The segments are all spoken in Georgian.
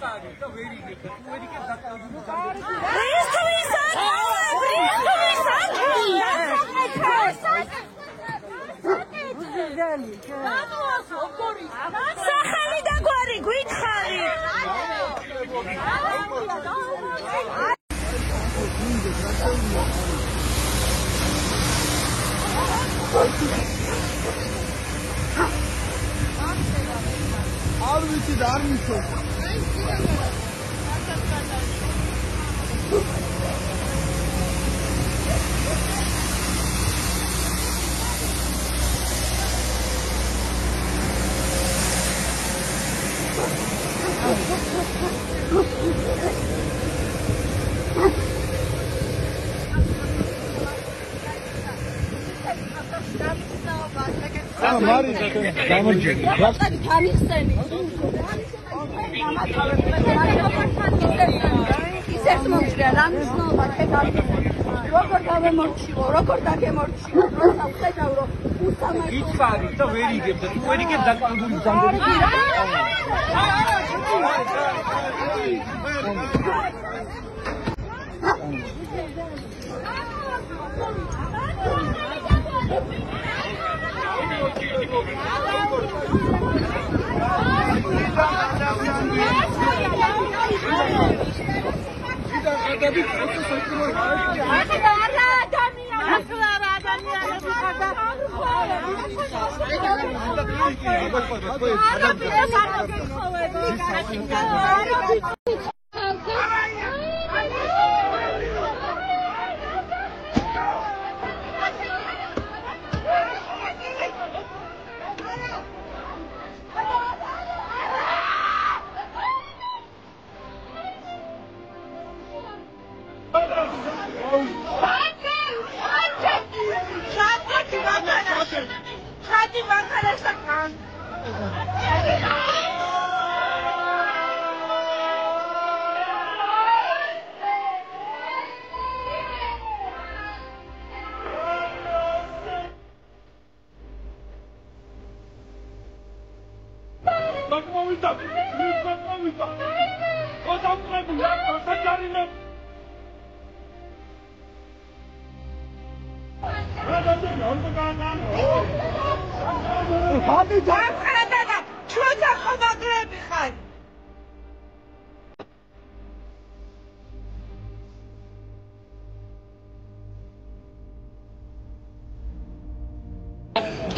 სახელი და გვარი გითხარი. არ ვიცი და არ მისო. Mari,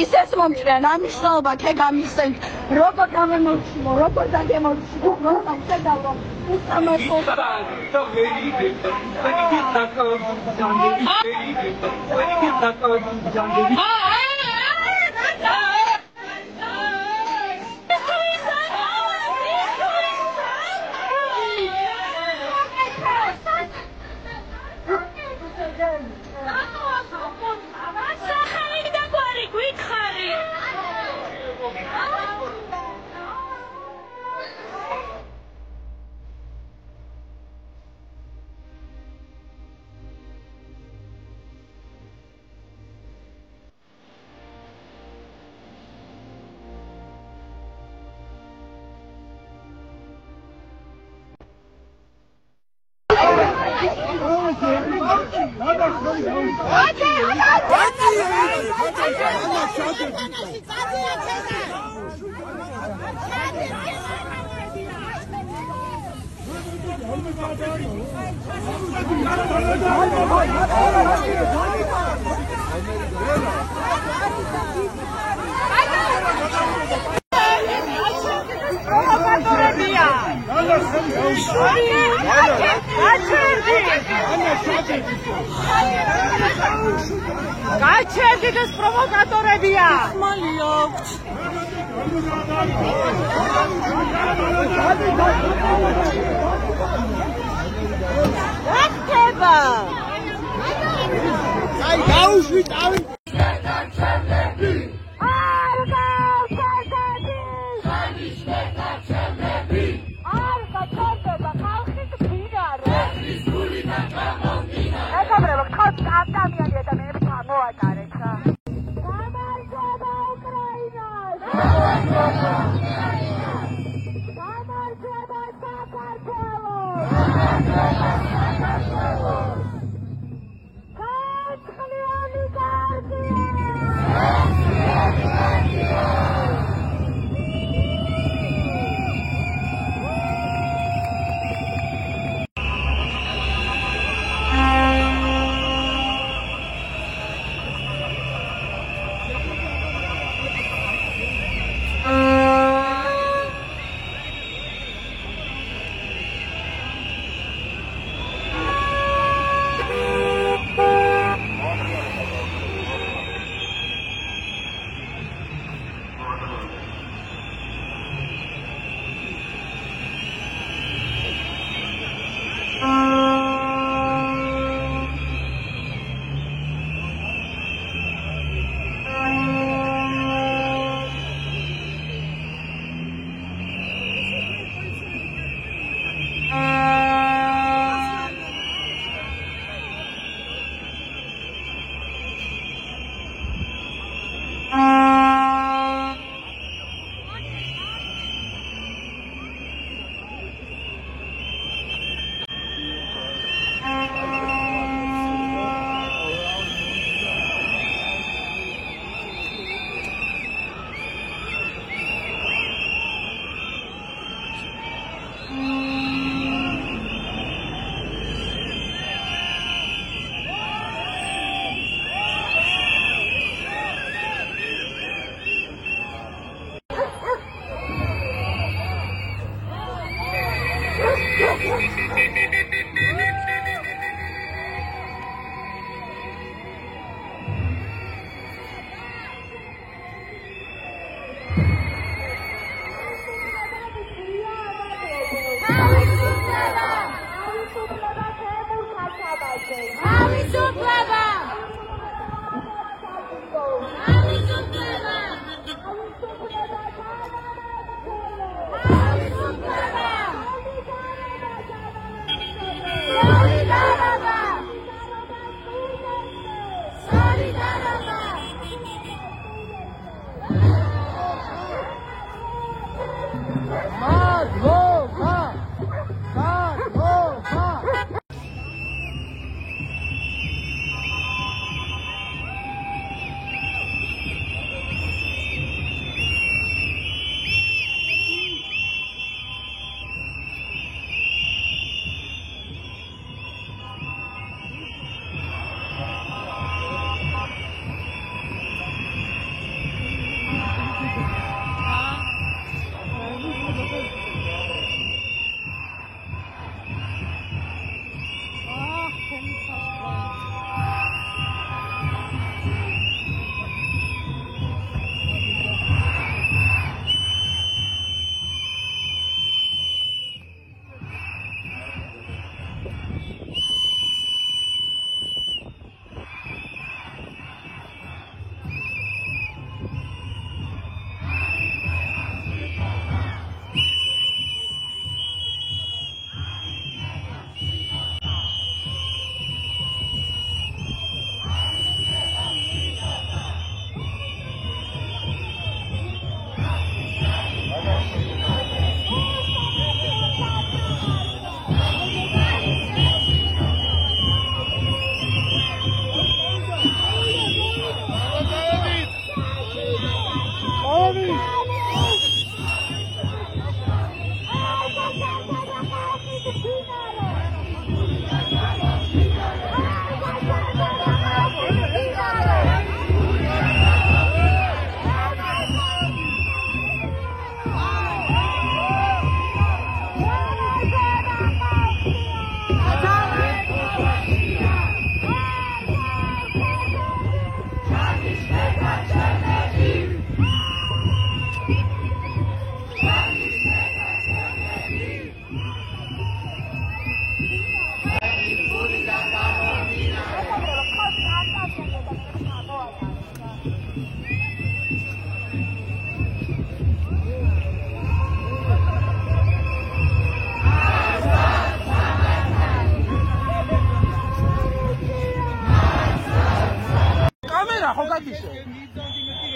ისეს მომჭრიან ამიშნაობა ქეგამისენ როგორ გამემორჩილო როგორ დაგემორჩილო როცა ვხედავ უსამართლო Გაჩერდით პროვოკატორებია. ხმალი აქვს. რა ხდება? აი გაუშვით ავი. Come on,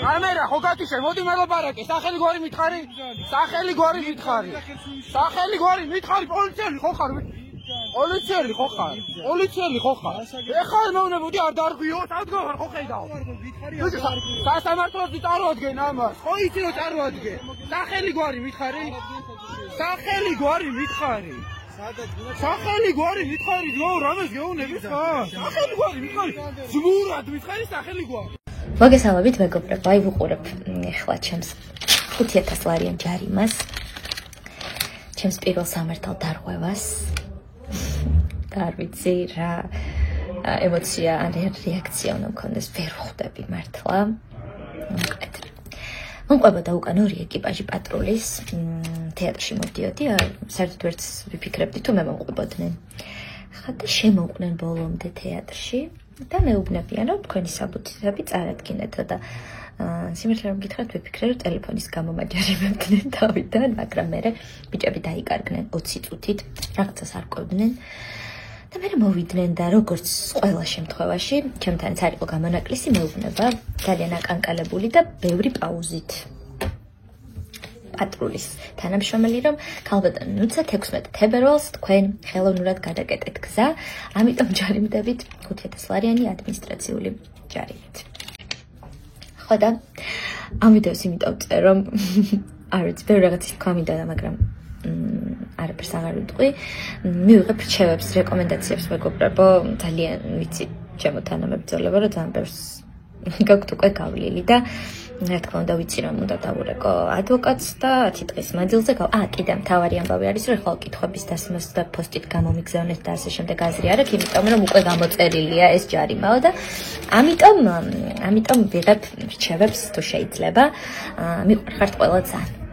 კამერა ხო გატიშე, მოდი მელაპარაკე, სახელი გვარი მითხარი, სახელი გვარი მითხარი, პოლიციელი ხო ხარ? პოლიციელი ხო ხარ? პოლიციელი ხო ხარ? ეხლა მეუბნებოდი არ დარღვიო, სადგო ხარ ხო ხედავ? სასამართლოს წარვადგენ ამას. ხო იცი რომ წარვადგენ. სახელი გვარი მითხარი? სახელი გვარი მითხარი? სახელი გვარი მითხარი? ნო, რამეს გეუბნები ხარ? სახელი გვარი მითხარი? ზმურად მითხარი სახელი გვარი. მოგესალმებით მეგობრებო, აი ვუყურებ ეხლა ჩემს 5000 ლარიან ჯარიმას. ჩემს პირველ სამართალ დარღვევას. და არ ვიცი რა ემოცია ან რეაქცია უნდა მქონდეს, ვერ ხვდები მართლა. მომყვებოდა უკან ორი ეკიპაჟი პატრულის, თეატრში მოვდიოდი, საერთოდ ვერც ვიფიქრებდი თუ მე მომყვებოდნენ. ხა და შემოვყვნენ ბოლომდე თეატრში და მეუბნებიან, რომ თქვენი საბუთები წარადგინეთ და სიმართლე რომ გითხრათ, ვიფიქრე, რომ ტელეფონის გამო მაჯერებდნენ თავიდან, მაგრამ მე ბიჭები დაიკარგნენ 20 წუთით, რაღაცას არ ყვებდნენ. და მე მოვიდნენ და როგორც ყველა შემთხვევაში, ჩემთანაც არ იყო გამონაკლისი, მეუბნება ძალიან აკანკალებული და ბევრი პაუზით. პატრულის თანამშრომელი რომ ქალბატონ ნუცა 16 თებერვალს თქვენ ხელოვნურად გადაკეტეთ გზა, ამიტომ ჯარიმდებით 5000 ლარიანი ადმინისტრაციული ჯარიმით. ხო და ამ ვიდეოს იმიტომ წერ რომ არ ვიცი, ბევრი რაღაცის თქვა მინდა, მაგრამ არაფერს აღარ ვიტყვი. მივიღებ რჩევებს, რეკომენდაციებს მეგობრებო, ძალიან ვიცი ჩემო თანამებრძოლებო, რომ ძალიან ბევრს გაქვთ უკვე გავლილი და რა თქმა უნდა ვიცი რომ უნდა დავურეკო ადვოკატს და 10 დღის მანძილზე კიდე მთავარი ამბავი არის რომ ახლა კითხვების დასმას და პოსტით გამომიგზავნეთ და ასე შემდეგ აზრი არ აქვს, იმიტომ რომ უკვე გამოწერილია ეს ჯარიმაო და ამიტომ ვიღებ რჩევებს თუ შეიძლება. მიყვარხართ ყველა ძალიან.